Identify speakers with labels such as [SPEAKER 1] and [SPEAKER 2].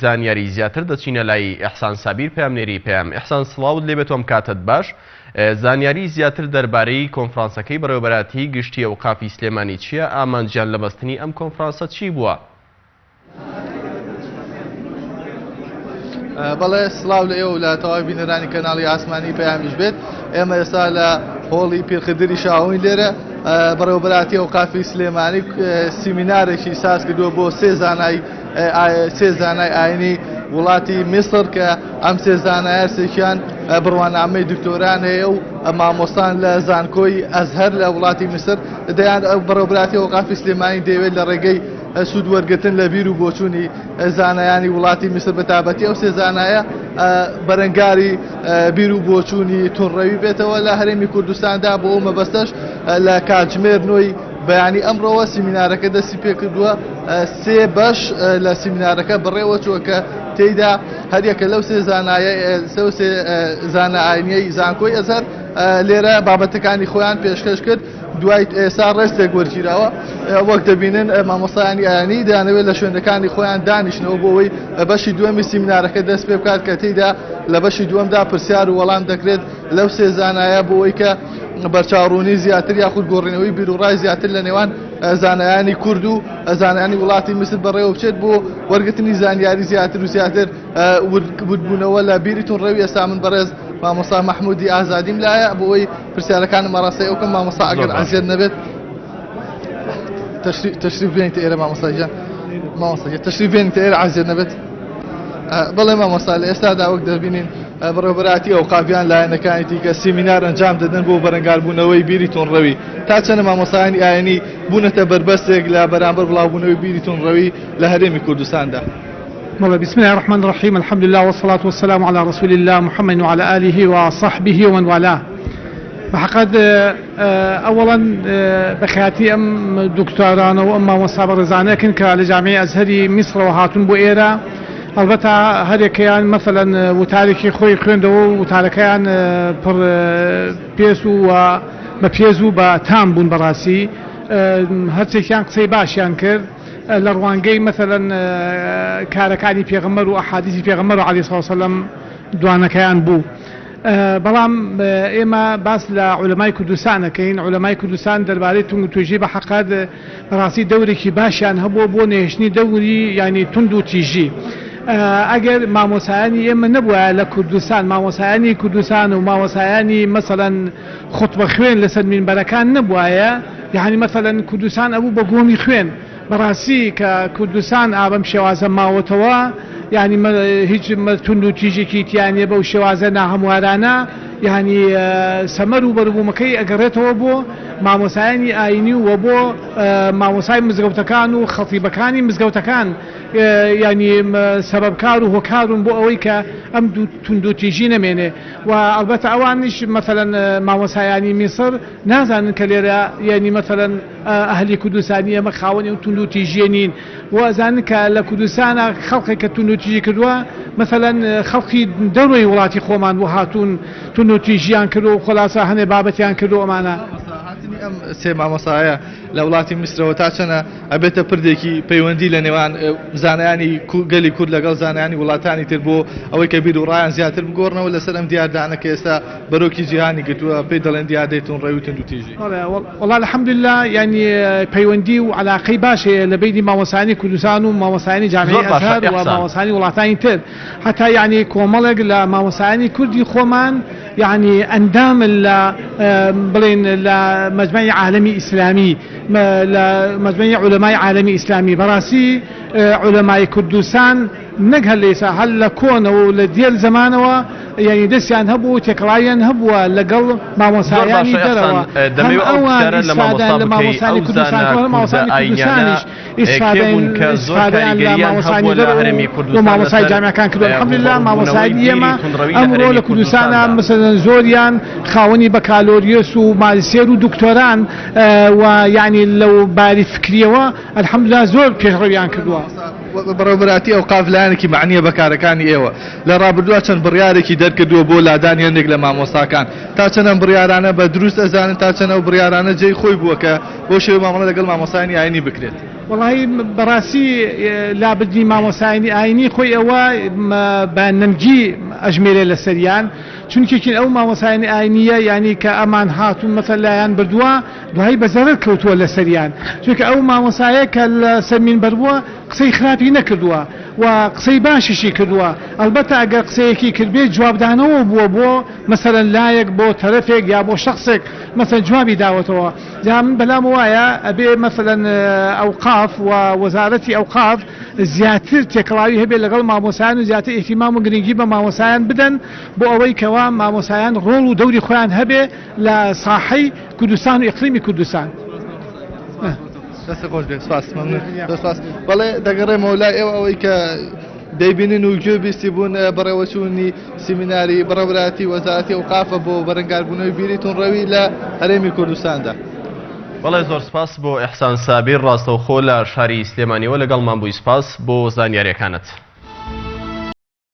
[SPEAKER 1] زانیاری زیاتر دەچینە لای ئەحسان سابیر پامنێری پێم ئەحسان سڵاوت لێ بێتۆم کاتت باش زانیاری زیاتر دەربارەی کۆنفرانسەکەی بەڕێوەبەراتی گشتی ئەوقافی سلێمانی چییە؟ ئامانجیان لە بەستنی ئەم کۆنفرانسە چی بووە؟
[SPEAKER 2] بەڵێ سڵاو لە ئێوە لە تەواوی بینەرانی کەناڵی ئاسمانی پەیامیش بێت. ئێمە ئێستا لە هۆڵی پیرخدری شاوین لێرە بەڕێوەبەراتی ئەوقافی سلێمانی سیمینارێکی ساز کردووە بۆ سێ زانای ئاینی وڵاتی میسر کە ئەم سێ زانایە سێکیان بڕوانامەی دکتۆران هەیە و مامۆستان لە زانکۆی ئەزهەر لە وڵاتی میسر دەیان بەڕێوەبەراتی ئەوقافی سلێمانی دەیەوێت لە ڕێگەی سوود وەرگتن لە بیر و بۆچوونی زانایانی وڵاتی میسر بەتابەتی ئەو سێ زانایە بەرەنگاری بیر و بۆچوونی تونڕەوی بێتەوە لە هەرێمی کوردستاندا بۆ ئەو مەبەستەش لە کاتژمێرنەوەی بەیانی ئەمڕۆوە سیمینارەکە دەستی پێ کردووە. سێ بەش لە سیمینارەکە بڕێوە چووە کە تێیدا هەریەکە لەو سێ زانە ئاینیەی زانکۆی ئەزهەر لێرە بابەتەکانی خۆیان پێشکەش کرد. دوای ئێستا ڕێستێک وەرگیراوە وەک دەبینن مامۆستایانی ئاینی دەیانەوێت لە شوێنەکانی خۆیان دانیشنەوە بۆ ئەوەی بەشی دووەمی سیمینارەکە دەست پێ بکات کە تێیدا لە بەشی دووەمدا پرسیار و وەڵام دەکرێت لەو سێ زانایە بۆ ئەوەی کە بەرچاوڕوونی زیاتر یاخود گۆڕینەوەی بیرروڕای زیاتر لە نێوان زانایانی کورد و زانایانی وڵاتی میسر بەڕێوە بچێت بۆ وەرگرتنی زانیاری زیاتر و زیاتر وردبوونەوە لە بیری تونڕەوی. ئێستا من بەڕێز مامۆستا مححمودی ئازادیم لایە بۆ ئەوەی پرسیارەکان مەڕاستەی ئەوکەم مامۆستا ئەگەر عەزیەت نەبێت تەشریف بێنیتە ئێرە مامۆستاجان تەشریف بێنیتە ئێرە عەزیەت نەبێت. بەڵێ مامۆستا لە ئێستادا وەک دەبینین بەڕێوەبەراتی ئەوقافیان لایەنەکانی کە سیمینار ئەنجام دەدەن بۆ بەرەنگاربوونەوەی بیری تونڕەوی تا چەندە مامۆستایانی ئاینی بوونەتە بربەستێک لە بەرامبەر بڵاوبوونەوەی بیری تونڕەوی لە هەرێمی کوردستاندا.
[SPEAKER 3] بسم الله الرحمن الرحيم الحمد لله والصلاة والسلام على رسول الله محمد وعلى آله وصحبه ومن والاه. بحقد أولا بخياتي أم دكتوران وأم مصاب رزانة كن كالجامعة أزهري مصر وهاتون بوئيرا البته هەرێکیان مثلا وتارێکی خۆی خوێندەوە وتارەکەیان پڕ پێس و بە پێز و بە تام بوون بەڕاستی هەرچێکیان قسەی باشیان کرد لە ڕوانگەی مثلا کارەکانی پێغەمبەر و ئەحادیثی پێغەمبەر عەلەیهی سڵاو وسەلەم دوانەکەیان بوو. بەڵام ئێمە باس لە عولەمای کوردستان دەکەین. عولەمای کوردستان دەربارەی تونگ و توێژی بە حەقەت بەڕاستی دەورێکی باشیان هەبووە بۆ نێشتنی دەوری یعنی تند و تیژی. ئەگەر مامۆسایانی ئێمە نەبووە لە کوردستان مامۆسایانی کوردستان و مامۆسایانی مەسەڵەن خوتبە خوێن لەسەر مینبەرەکان نەبووایە یعنی مەسەڵەن کوردستان ئەبوو بە گۆمی خوێن. بەڕاستی کە کوردستان ئابەم شێوازە ماوەتەوە یعنی هیچ تند و تیژێکی تیانێ بەو شێوازە ناهەموارانە یعنی سەمەر و بەروبوومەکەی ئەگەڕێتەوە بۆ مامۆسایانی ئاینی و بۆ مامۆسای مزگەوتەکان و خەتیبەکانی مزگەوتەکان یعنی سەبەبکار و هۆکارون بۆ ئەوەی کە ئەم تند و تیژی نەمێنێ. و ئەلبەتە ئەوانیش مەثەلەن مامۆسایانی میسر نازانن کە لێرە یعنی مەثەلەن ئەهلی کوردستانی ئێمە خاوەنی و تند و تیژیە نین و ئەزانن کە لە کوردستانە خەڵقێک کە تند و تیژی کردووە مەثەلەن خەڵقی دەوروی وڵاتی خۆمان بۆ هاتوون تند و تیژیان کرد و خلاصە هەنێ بابەتیان کرد و ئەمانە.
[SPEAKER 2] ئەم سێ مامۆسایە لە وڵاتی میسرەوە تا چەنە ئەبێتە پردێکی پەیوەندی لە نێوان زانایانی گەلی کورد لەگەڵ زانایانی وڵاتانی تر بۆ ئەوەی کە بیر و ڕایان زیاتر بگۆڕنەوە لەسەر ئەم دیاردانەکە ئێستا بەرۆکی جیهانی گرتووە پێی دەڵێن دیاردەی تونڕەوی و تند و تیژی.
[SPEAKER 3] وەڵا الحەمدوللا یعنی پەیوەندی و عەلاقەی باشەیە لە بینی مامۆسایانی کوردستان و مامۆسایانی جامعەی ئەزهەر و مامۆسایانی وڵاتانی تر حتا یعنی کۆمەڵێک لە مامۆسایانی کوردی خۆمان يعني أندام بلين لمجمع عالمي إسلامي لمجمع علماء عالمي إسلامي براسي علماء كردستان نقهل ليس هل كون ولديال زمانه يعني دسيان هبو تكرايان هبو لقل ما مساياني دروا هم أوان إسفادان لما مساني كردستان وما مساني كردستانيش إسفادان لما مساني دروا وما مساي جامعة كان كدو الحمد لله ما مساي يما أمرو لكردستان مثلا زوريان خاوني بكالوريوس وماجستير ودكتوران ويعني لو باري فكرية الحمد لله زور بيشغليان كدوا
[SPEAKER 2] بەڕێوەبەراتی ئەوقاف لایەنێکی معنیە بەکارەکانی ئێوە لە ڕابردووە چەند بڕیارێکی دەرکردووە بۆ لادانی هەندێک لە مامۆستاکان تا چەند ئەم بڕیارانە بە دروست ئەزانن تا چەند ئەو بڕیارانە جێی خۆی بووە کە بۆ شێوە مامەڵە لەگەڵ مامۆستایانی ئاینی بکرێت.
[SPEAKER 3] والله بەڕاستی لابدنی مامۆسایانی ئاینی خۆی ئەوە بە نەمگی ئەژمێرێ لە سەریان چونکێکین ئەو مامۆسایانی ئاینیە ینی کە ئەمان هاتوون مەسەل لایەن بردووە دوایی بەزەرت کەوتووە لە سەریان چونکە ئەو مامۆسایە کە لە سەرمین بەربووە قسەی خراپی نەکردووە و قسەی باشیشی کردووە ئەلبەتە ئەگەر قسەیەکی کردبێت جوابدانەوە بووە بۆ مەسەرەن لایەک بۆ تەرەفێک یا بۆ شخصێک مەسەن جوابی داوەتەوە جا من بەلام وایە ئەبێ مەسەلەن ئەوقاف و وەزارەتی ئەوقاف زیاتر تێکەڵاوی هەبێت لەگەڵ مامۆسایان و زیاتر ئیحتیمام و گرنگی بە مامۆسایان بدەن بۆ ئەوەی کەوا مامۆسایان ڕۆڵ و دەوری خۆیان هەبێ لە ساحەی کوردستان و ئیقلیمی کوردستان.
[SPEAKER 2] دەست خۆش بێ سپاس سپاس بەڵێ دەگەڕێمەوە لای ئێوە ئەوەی کە دەیبینن و گوێ بیستی بوون بەڕێوەچوونی سیمیناری بەڕێوەبەراتی وەزارەتی ئەوقافە بۆ بەرەنگاربوونەوەی بیریتون ڕەوی لە هەرێمی کوردستاندا.
[SPEAKER 1] بەڵێ زۆر سپاس بۆ ئیحسان سابیر ڕاستەوخۆ لە شاری سلێمانیەوە لەگەڵمان بووی سپاس بۆ زانیاریەکانت.